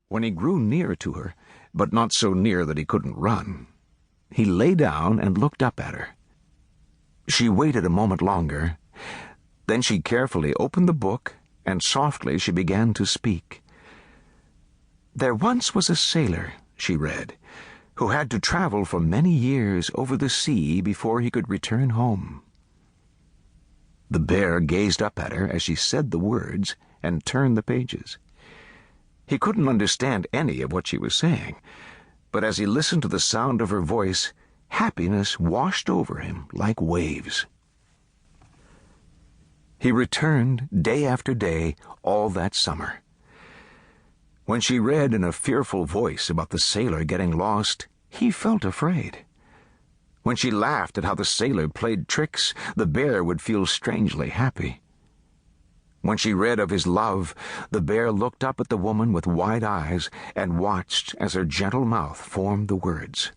When he grew near to her, but not so near that he couldn't run, he lay down and looked up at her. She waited a moment longer. Then she carefully opened the book, and softly she began to speak. "There once was a sailor," she read, "who had to travel for many years over the sea before he could return home." The bear gazed up at her as she said the words and turned the pages. He couldn't understand any of what she was saying, but as he listened to the sound of her voice, happiness washed over him like waves. He returned day after day all that summer. When she read in a fearful voice about the sailor getting lost, he felt afraid. When she laughed at how the sailor played tricks, the bear would feel strangely happy. When she read of his love, the bear looked up at the woman with wide eyes and watched as her gentle mouth formed the words.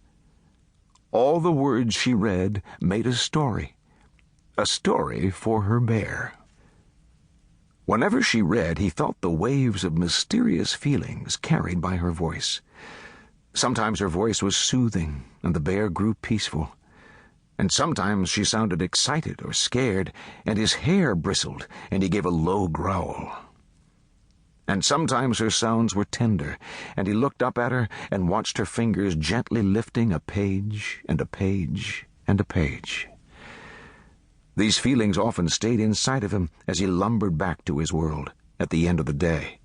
All the words she read made a story for her bear. Whenever she read, he felt the waves of mysterious feelings carried by her voice. Sometimes her voice was soothing, and the bear grew peaceful. And sometimes she sounded excited or scared, and his hair bristled, and he gave a low growl. And sometimes her sounds were tender, and he looked up at her and watched her fingers gently lifting a page and a page and a page. These feelings often stayed inside of him as he lumbered back to his world at the end of the day.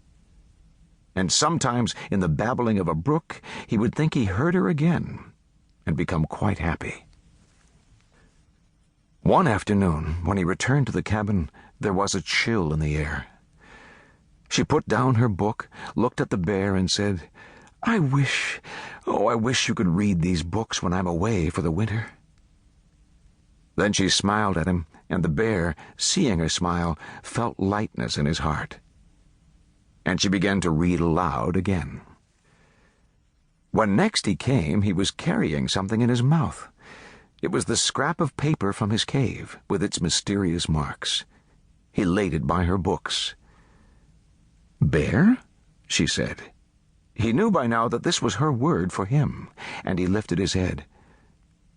And sometimes, in the babbling of a brook, he would think he heard her again and become quite happy. One afternoon, when he returned to the cabin, there was a chill in the air. She put down her book, looked at the bear, and said, I wish you could read these books when I'm away for the winter." Then she smiled at him, and the bear, seeing her smile, felt lightness in his heart. And she began to read aloud again. When next he came, he was carrying something in his mouth. It was the scrap of paper from his cave, with its mysterious marks. He laid it by her books. "Bear?" she said. He knew by now that this was her word for him, and he lifted his head.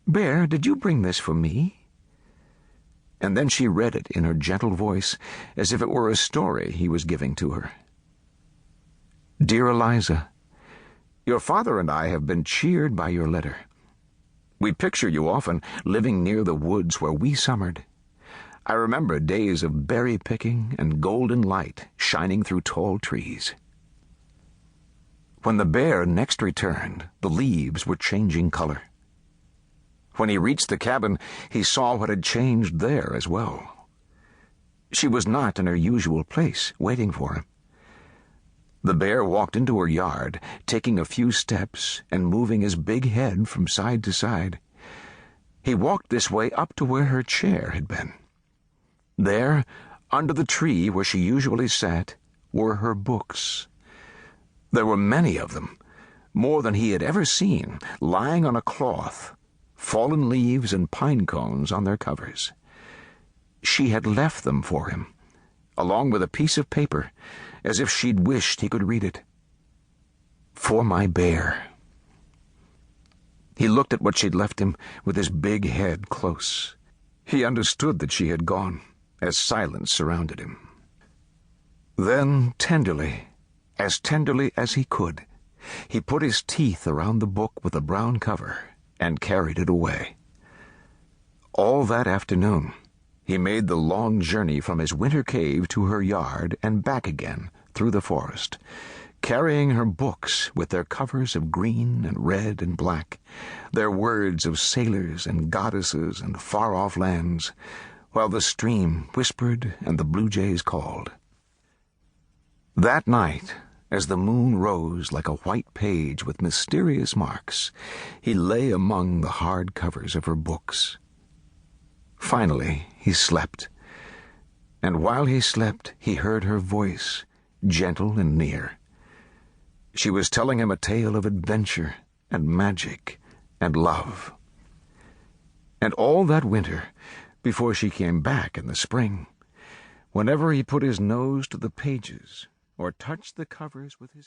"Bear, did you bring this for me?" And then she read it in her gentle voice, as if it were a story he was giving to her. "Dear Eliza, your father and I have been cheered by your letter. We picture you often living near the woods where we summered. I remember days of berry picking and golden light shining through tall trees." When the bear next returned, the leaves were changing color. When he reached the cabin, he saw what had changed there as well. She was not in her usual place, waiting for him. The bear walked into her yard, taking a few steps and moving his big head from side to side. He walked this way up to where her chair had been. There, under the tree where she usually sat, were her books. There were many of them, more than he had ever seen, lying on a cloth, fallen leaves and pine cones on their covers. She had left them for him, along with a piece of paper, as if she'd wished he could read it. "For my bear." He looked at what she'd left him with his big head close. He understood that she had gone, as silence surrounded him. Then, tenderly, as tenderly as he could, he put his teeth around the book with the brown cover and carried it away. All that afternoon, he made the long journey from his winter cave to her yard and back again through the forest, carrying her books with their covers of green and red and black, their words of sailors and goddesses and far-off lands, while the stream whispered and the blue jays called. That night, as the moon rose like a white page with mysterious marks, he lay among the hard covers of her books. Finally, he slept, and while he slept, he heard her voice, gentle and near. She was telling him a tale of adventure and magic and love. And all that winter, before she came back in the spring, whenever he put his nose to the pages or touched the covers with his